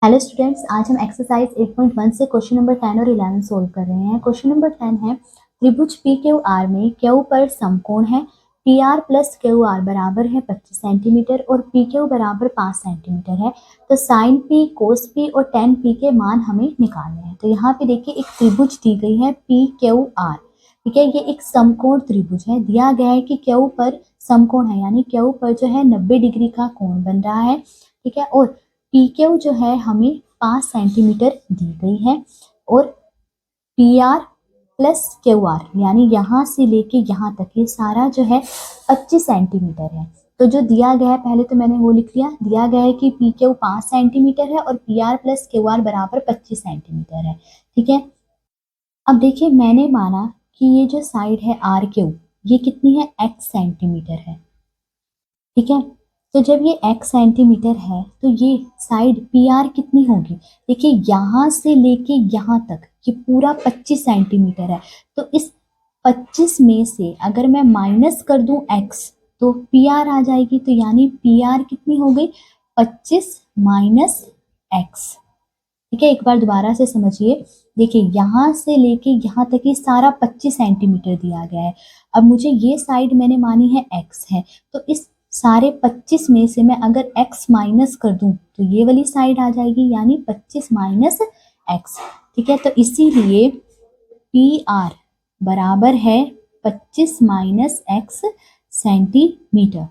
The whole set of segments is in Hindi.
हेलो स्टूडेंट्स, आज हम एक्सरसाइज 8.1 से क्वेश्चन नंबर 10 और 11 सोल्व कर रहे हैं। क्वेश्चन नंबर 10 है, त्रिभुज पी क्यू आर में क्यू पर समकोण है। P R plus Q R बराबर है 25 सेंटीमीटर और पी क्यू बराबर 5 सेंटीमीटर है। तो साइन पी, कोस पी और टेन पी के मान हमें निकालने हैं। तो यहाँ पे देखिए एक त्रिभुज दी गई है पी क्यू आर। ठीक है, ये एक समकोण त्रिभुज है। दिया गया है कि क्यू पर समकोण है, यानी क्यू पर जो है 90 डिग्री का कोण बन रहा है। ठीक है, और पी क्यू जो है हमें 5 सेंटीमीटर दी गई है और P R plus Q R यानी यहाँ से लेके यहाँ तक ये सारा जो है 25 सेंटीमीटर है। तो जो दिया गया है, पहले तो मैंने वो लिख लिया, दिया गया है कि पी क्यू 5 सेंटीमीटर है और P R plus Q R बराबर 25 सेंटीमीटर है। ठीक है, अब देखिए मैंने माना कि ये जो साइड है आर क्यू, ये कितनी है, x सेंटीमीटर है। ठीक है, तो जब ये x सेंटीमीटर है तो ये साइड पी आर कितनी होगी। देखिए यहाँ से लेके यहाँ तक ये पूरा 25 सेंटीमीटर है। तो इस 25 में से अगर मैं माइनस कर दूं x तो पी आर आ जाएगी। तो यानी पी आर कितनी हो गई, 25 माइनस x। ठीक है, एक बार दोबारा से समझिए। देखिए यहाँ से लेके यहाँ तक ये सारा 25 सेंटीमीटर दिया गया है। अब मुझे ये साइड मैंने मानी है x है, तो इस सारे 25 में से मैं अगर x माइनस कर दूं तो ये वाली साइड आ जाएगी, यानी 25 माइनस x। ठीक है, तो इसीलिए पी आर बराबर है 25 माइनस x सेंटीमीटर।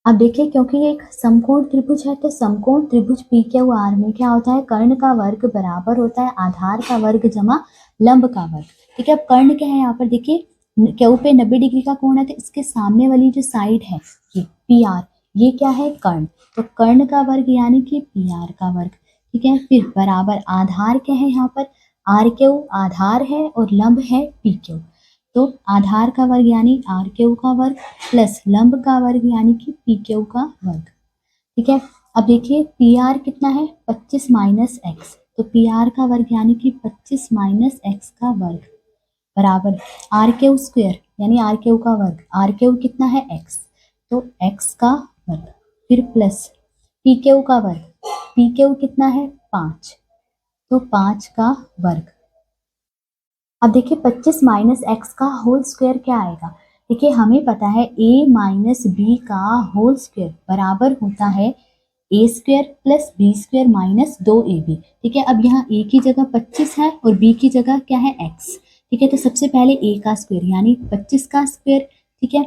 अब देखिए, क्योंकि ये एक समकोण त्रिभुज है तो समकोण त्रिभुज पी क्यू आर में क्या होता है, कर्ण का वर्ग बराबर होता है आधार का वर्ग जमा लंब का वर्ग। ठीक है, अब कर्ण क्या है, यहाँ पर देखिए क्यू पे 90 डिग्री का कोण है तो इसके सामने वाली जो साइड है ये पी आर, ये क्या है, कर्ण। तो कर्ण का वर्ग यानी कि पी आर का वर्ग। ठीक है, फिर बराबर आधार क्या है, यहाँ पर आर क्यू आधार है और लंब है पी क्यू। तो आधार का वर्ग यानी आर क्यू का वर्ग प्लस लंब का वर्ग यानी कि पी क्यू का वर्ग। ठीक है, अब देखिए पी आर कितना है, 25 माइनस एक्स। तो पी आर का वर्ग यानी कि 25 माइनस एक्स का वर्ग बराबर आर क्यू स्क्वेयर यानी आर क्यू का वर्ग। आर क्यू कितना है, एक्स, तो एक्स का वर्ग फिर प्लस पी क्यू का वर्ग। पी क्यू कितना है, 5, तो 5 का वर्ग। अब देखिए 25 माइनस एक्स का होल स्क्वायर क्या आएगा। देखिए हमें पता है a माइनस बी का होल स्क्वायर बराबर होता है a square plus b square minus 2ab। ठीक है, अब यहाँ a की जगह 25 है और b की जगह क्या है, x। ठीक है, तो सबसे पहले a का स्क्वायर यानी 25 का स्क्वायर। ठीक है,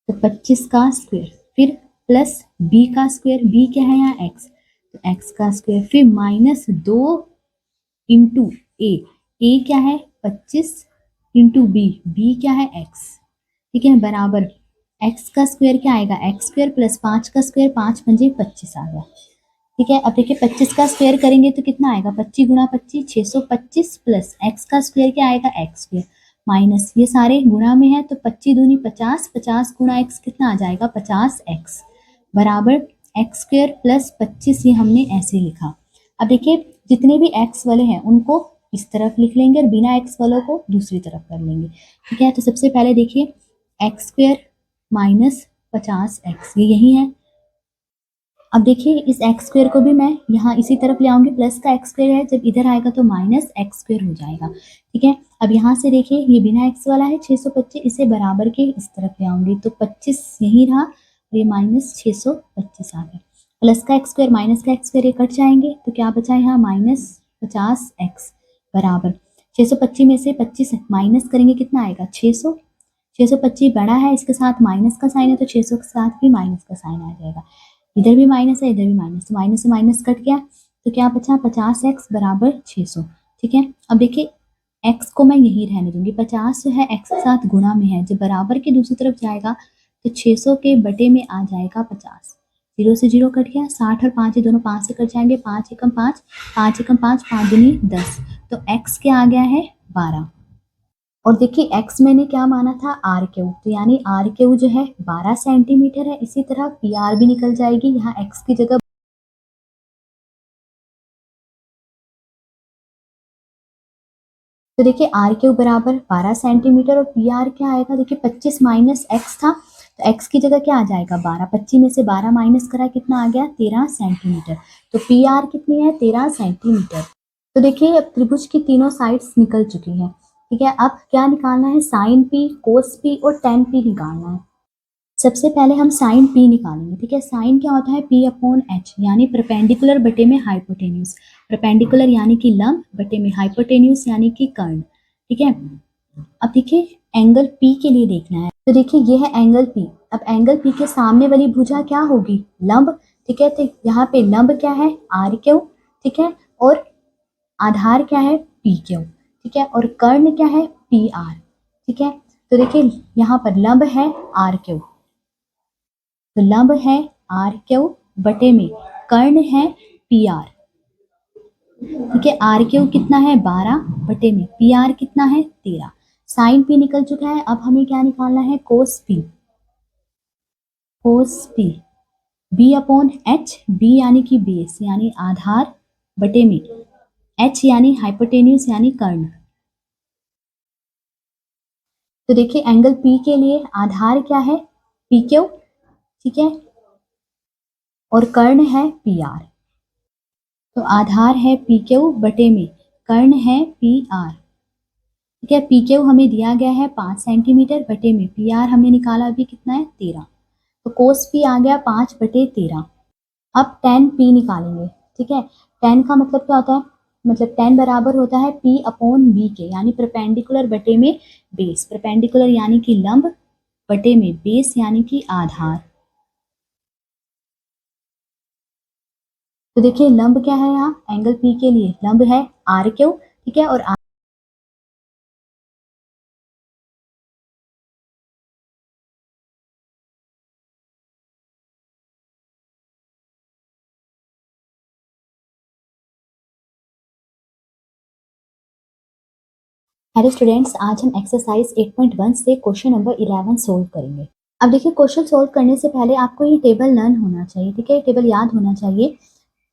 तो 25 का स्क्वायर फिर प्लस b का स्क्वायर, b क्या है यहाँ, x, तो x का स्क्वायर फिर माइनस 2 इंटू ए क्या है, 25 इंटू बी क्या है, x। ठीक है, बराबर x का स्क्वायर क्या आएगा, x स्क्वायर प्लस 5 का स्क्वायर, 5 पंजे 25 आ गया। ठीक है, अब देखिए 25 का स्क्वायर करेंगे तो कितना आएगा, 25 गुणा 25 625 प्लस x का स्क्वायर क्या आएगा, x स्क्वायर माइनस ये सारे गुणा में है तो 25 दूनी 50, 50 गुणा x कितना आ जाएगा, 50x बराबर x स्क्वायर प्लस 25। ये हमने ऐसे लिखा। अब देखिए जितने भी x वाले हैं उनको इस तरफ लिख लेंगे और बिना x वालों को दूसरी तरफ कर लेंगे। ठीक है, तो सबसे पहले देखिए एक्स स्क्वायर माइनस 50x ये यही है। अब देखिए इस एक्स स्क्वायर को भी मैं यहाँ इसी तरफ ले आऊंगी, प्लस का एक्स स्क्वायर है, जब इधर आएगा तो माइनस एक्स स्क्वायर हो जाएगा। ठीक है, अब यहाँ से देखिए ये बिना एक्स वाला है 625, इसे बराबर के इस तरफ ले आऊंगी तो 25 यही रहा और ये माइनस 625 आ गया। प्लस का एक्स स्क्वायर माइनस का एक्स स्क्वायर ये कट जाएंगे तो क्या बचा यहाँ, माइनस 50x बराबर 625 में से 25 माइनस करेंगे कितना आएगा, 600। 625 बड़ा है, इसके साथ माइनस का साइन है तो 600 के साथ भी माइनस का साइन आ जाएगा। इधर भी माइनस है इधर भी माइनस, तो माइनस से माइनस कट गया तो क्या बचा, 50x बराबर 600। ठीक है, अब देखिए x को मैं यही रहने दूंगी, 50 जो है x के साथ गुणा में है, जब बराबर के दूसरी तरफ जाएगा तो 600 के बटे में आ जाएगा 50। 0 से 0 कट गया, 60 और 5 ये दोनों 5 से कट जाएंगे, 5 एकम 5, 5 एकम 5, 5 दूनी 10, तो x क्या आ गया है, 12। और देखिए x मैंने क्या माना था, आर क्यू, तो यानी आर क्यू जो है 12 सेंटीमीटर है। इसी तरह पी आर भी निकल जाएगी, यहाँ x की जगह। तो देखिए आर क्यू बराबर 12 सेंटीमीटर और पी आर क्या आएगा, देखिए 25 माइनस एक्स था तो x की जगह क्या आ जाएगा 12, 25 में से 12 माइनस करा कितना आ गया 13 सेंटीमीटर। तो पी आर कितनी है 13 सेंटीमीटर। तो देखिए अब त्रिभुज की तीनों साइड्स निकल चुकी हैं, ठीक है। अब क्या निकालना है, साइन पी, कोस पी और टेन पी निकालना है। सबसे पहले हम साइन पी निकालेंगे, ठीक है। साइन क्या होता है पी अपॉन एच, यानी परपेंडिकुलर बटे में हाइपोटेन्यूज। परपेंडिकुलर यानी कि लंब, बटे में हाइपोटेन्यूज यानी कि कर्ण, ठीक है। अब देखिए एंगल पी के लिए देखना है, तो देखिए ये है एंगल पी। अब एंगल पी के सामने वाली भुजा क्या होगी, लंब, ठीक है। तो यहाँ पे लंब क्या है आर क्यू, ठीक है, और आधार क्या है पी क्यू, ठीक है, और कर्ण क्या है पी आर, ठीक है। तो देखिए यहाँ पर लंब है आर क्यू, तो लंब है आर क्यू बटे में कर्ण है पी आर, ठीक है। आर क्यू कितना है 12 बटे में पी आर कितना है 13। साइन पी निकल चुका है, अब हमें क्या निकालना है cos P. Cos P B upon H, B यानी कि बेस यानी आधार बटे में एच यानी हाइपोटेन्यूज यानी कर्ण। तो देखिए एंगल पी के लिए आधार क्या है पी क्यू, ठीक है, और कर्ण है पी आर। तो आधार है पी क्यू बटे में कर्ण है पी आर, ठीक है। पी क्यू हमें दिया गया है 5 सेंटीमीटर बटे में पी आर हमने निकाला अभी कितना है 13। तो कोस पी आ गया 5 बटे 13। अब टेन पी निकालेंगे, ठीक है। टेन का मतलब क्या होता है, मतलब टेन बराबर होता है पी अपॉन बी के, यानी परपेंडिकुलर बटे में बेस। परपेंडिकुलर यानी कि लंब बटे में बेस यानी कि आधार। तो देखिए लंब क्या है यहाँ एंगल पी के लिए, लंब है आर क्यू, ठीक है, और हेलो स्टूडेंट्स, आज हम एक्सरसाइज 8.1 से क्वेश्चन नंबर 11 सोल्व करेंगे। अब देखिए क्वेश्चन सोल्व करने से पहले आपको ये टेबल लर्न होना चाहिए, ठीक है, टेबल याद होना चाहिए।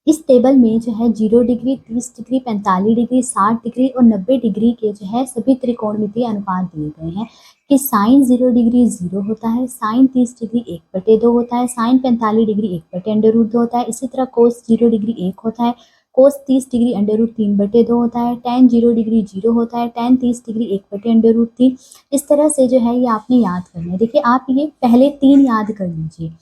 इस टेबल में जो है 0 डिग्री, 30 डिग्री, 45 डिग्री, 60 डिग्री और 90 डिग्री के जो है सभी त्रिकोणमितीय अनुपात दिए गए हैं कि साइन 0 डिग्री 0 होता है, साइन 30 डिग्री 1/2 होता है, साइन 45 डिग्री 1/√2 होता है, इसी तरह कोस 0 डिग्री 1 होता है, कोस 30 डिग्री √3/2 होता है, टेन 0 डिग्री 0 होता है, टेन 30 डिग्री 1/√3। इस तरह से जो है ये आपने याद करना है। देखिए आप ये पहले 3 याद कर लीजिए,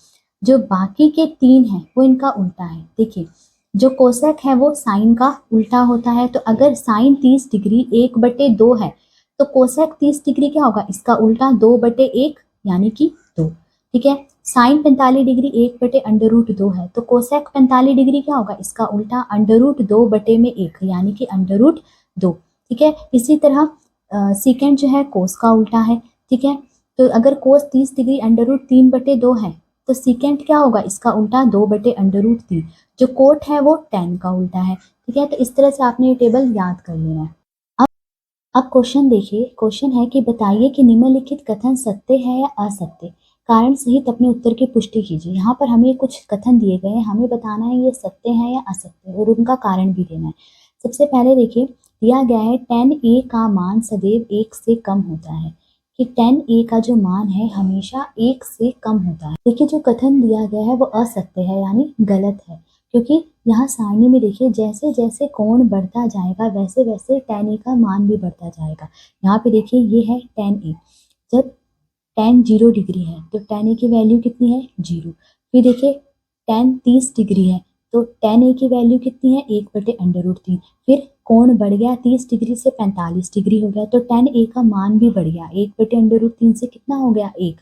जो बाकी के 3 हैं वो इनका उल्टा है। देखिए जो कोसेक है वो साइन का उल्टा होता है, तो अगर साइन 30 डिग्री 1/2 है तो कोसेक 30 डिग्री क्या होगा इसका उल्टा 2/1 यानी कि 2, ठीक है। साइन 45 डिग्री 1/√2 है तो कोसेक 45 डिग्री क्या होगा इसका उल्टा √2/1 यानी कि √2, ठीक है। इसी तरह सीकेंड जो है कोस का उल्टा है, ठीक है। तो अगर कोस 30 डिग्री √3/2 है तो सीकेंट क्या होगा इसका उल्टा 2/√3। जो कोट है वो टेन का उल्टा है, ठीक है। तो इस तरह से आपने ये टेबल याद कर लेना है। अब क्वेश्चन देखिए, क्वेश्चन है कि बताइए कि निम्नलिखित कथन सत्य है या असत्य, कारण सहित अपने उत्तर की पुष्टि कीजिए। यहाँ पर हमें कुछ कथन दिए गए हैं, हमें बताना है ये सत्य है या असत्य और उनका कारण भी देना है। सबसे पहले देखिए दिया गया है tan a का मान सदैव 1 से कम होता है, कि tan a का जो मान है हमेशा 1 से कम होता है। देखिए जो कथन दिया गया है वो असत्य है यानी गलत है, क्योंकि यहाँ सारणी में देखिए जैसे जैसे कोण बढ़ता जाएगा वैसे वैसे tan a का मान भी बढ़ता जाएगा। यहाँ पे देखिए ये है tan a, जब tan 0 डिग्री है तो tan a की वैल्यू कितनी है 0। फिर देखिए tan 30 डिग्री है तो tan a की वैल्यू कितनी है 1/√3। फिर कोण बढ़ गया 30 डिग्री से 45 डिग्री हो गया तो tan a का मान भी बढ़ गया 1/√3 से कितना हो गया 1।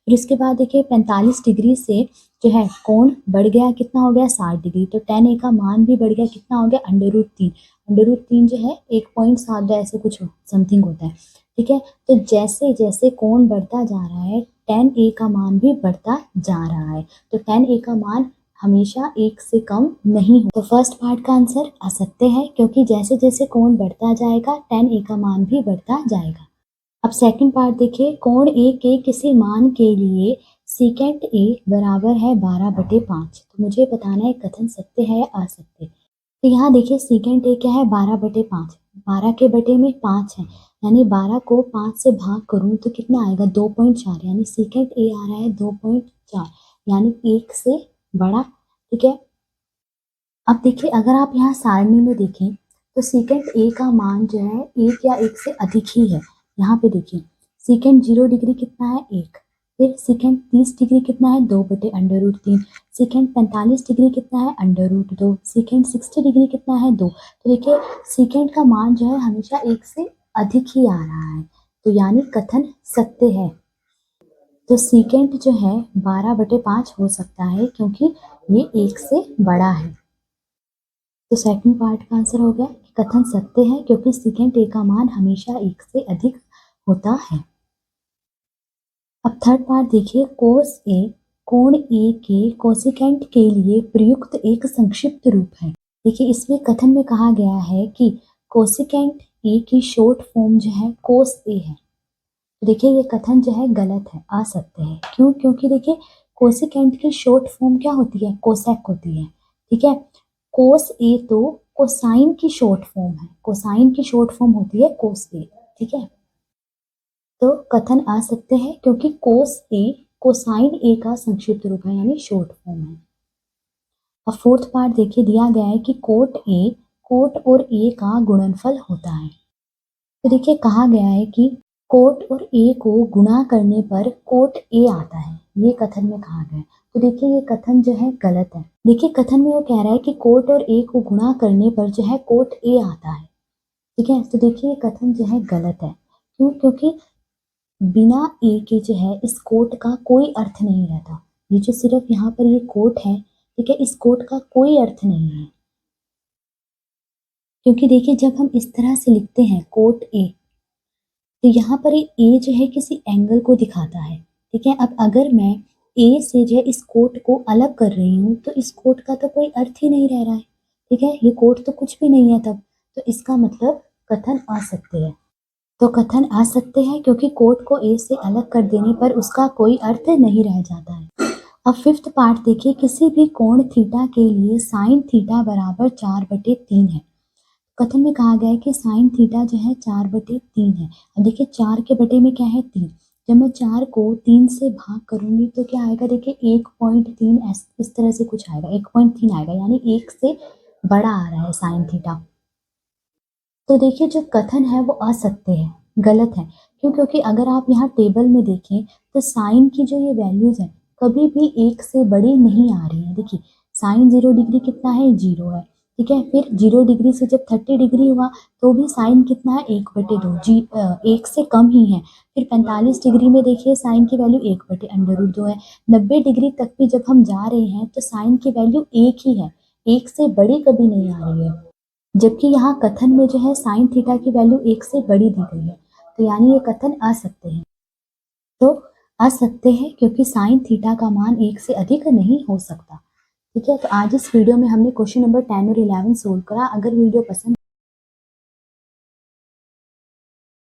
फिर उसके बाद देखिए 45 डिग्री से जो है कोण बढ़ गया कितना हो गया 60 डिग्री, तो tan a का मान भी बढ़ गया कितना हो गया √3। √3 जो है 1.7 ऐसे कुछ समथिंग होता है, ठीक है। तो जैसे जैसे कोण बढ़ता जा रहा है tan a का मान भी बढ़ता जा रहा है, तो tan a का मान हमेशा 1 से कम नहीं हो। तो फर्स्ट पार्ट का आंसर असत्य है, क्योंकि जैसे जैसे कोण बढ़ता जाएगा tan a का मान भी बढ़ता जाएगा। अब सेकंड पार्ट देखिए, कोण ए के किसी मान के लिए सीकेंट ए बराबर है 12/5। तो मुझे बताना है कथन सत्य है या असत्य। तो यहाँ देखिए सीकेंट ए क्या है 12/5, 12 के बटे में 5 है, यानी 12 को 5 से भाग करूँ तो कितना आएगा 2.4, यानी सेकेंड ए आ रहा है 2.4, यानी 1 से बड़ा। ठीक है, अब देखिए अगर आप यहाँ सारणी में देखें तो सेकेंड ए का मान जो है 1 या 1 से अधिक ही है। यहाँ पे देखिए सेकेंड 0 डिग्री कितना है 1, फिर सेकेंड 30 डिग्री कितना है 2/√3, सेकेंड 45 डिग्री कितना है √2, सेकेंड 60 डिग्री कितना है 2। तो देखिए सेकेंड का मान जो है हमेशा 1 से अधिक ही आ रहा है, तो यानी कथन सत्य है। तो सेकेंड जो है 12/5 हो सकता है क्योंकि ये 1 से बड़ा है। तो सेकंड पार्ट का आंसर हो गया कि कथन सत्य है क्योंकि सेकेंड ए का मान हमेशा 1 से अधिक होता है। अब थर्ड पार्ट देखिए, कोस ए कोण ए के कोसिकेंट के लिए प्रयुक्त एक संक्षिप्त रूप है। देखिए इसमें कथन में कहा गया है कि कोसिकेंट ए की शॉर्ट फॉर्म जो है कोस ए है। तो देखिए ये कथन जो है गलत है, असत्य है। क्यों? क्योंकि देखिए कोसिकेंट की शॉर्ट फॉर्म क्या होती है, कोसेक होती है। ठीक है, कोस ए तो कोसाइन की शॉर्ट फॉर्म है, कोसाइन की शॉर्ट फॉर्म होती है कोस ए। ठीक है, तो कथन असत्य है क्योंकि कोस ए कोसाइन ए का संक्षिप्त रूप है यानी शॉर्ट फॉर्म है। और फोर्थ पार्ट देखिए दिया गया है कि कोट और ए का गुणनफल होता है। तो देखिए कहा गया है कि कोट और ए को गुणा करने पर कोट ए आता है, ये कथन में कहा गया है। तो देखिए ये कथन जो है गलत है। देखिए कथन में वो कह रहा है कि कोट और ए को गुणा करने पर जो है कोट ए आता है। ठीक है, तो देखिए ये कथन जो है गलत है। क्यों? क्योंकि बिना ए के जो है इस कोट का कोई अर्थ नहीं रहता। ये जो सिर्फ यहाँ पर ये कोट है, ठीक है, इस कोट का कोई अर्थ नहीं है। क्योंकि देखिए जब हम इस तरह से लिखते हैं कोट ए, तो यहाँ पर ए जो है किसी एंगल को दिखाता है। ठीक है, अब अगर मैं ए से जो है इस कोट को अलग कर रही हूँ तो इस कोट का तो कोई अर्थ ही नहीं रह रहा है। ठीक है, ये कोट तो कुछ भी नहीं है तब, तो इसका मतलब कथन असत्य है। तो कथन असत्य है क्योंकि कोट को ए से अलग कर देने पर उसका कोई अर्थ नहीं रह जाता है। अब फिफ्थ पार्ट देखिए, किसी भी कोण थीटा के लिए साइन थीटा बराबर 4/3 है। कथन में कहा गया है कि साइन थीटा जो है 4/3 है। अब देखिए 4 के बटे में क्या है 3, जब मैं 4 को 3 से भाग करूंगी तो क्या आएगा, देखिए 1.3 इस तरह से कुछ आएगा, 1.3 आएगा, यानी 1 से बड़ा आ रहा है साइन थीटा। तो देखिए जो कथन है वो असत्य है, गलत है। क्यों? क्योंकि अगर आप यहाँ टेबल में देखें तो साइन की जो ये वैल्यूज है कभी भी 1 से बड़ी नहीं आ रही है। देखिए साइन 0 डिग्री कितना है 0 है। ठीक है, फिर 0 डिग्री से जब 30 डिग्री हुआ तो भी साइन कितना है 1/2, 1 से कम ही है। फिर 45 डिग्री में देखिए साइन की वैल्यू 1/√2 है। 90 डिग्री तक भी जब हम जा रहे हैं तो साइन की वैल्यू 1 ही है, 1 से बड़ी कभी नहीं आ रही है। जबकि यहाँ कथन में जो है साइन थीटा की वैल्यू 1 से बड़ी दी गई है, तो यानी ये कथन असत्य है। तो असत्य है क्योंकि साइन थीटा का मान 1 से अधिक नहीं हो सकता। ठीक है, तो आज इस वीडियो में हमने क्वेश्चन नंबर 10 और 11 सोल्व करा। अगर वीडियो पसंद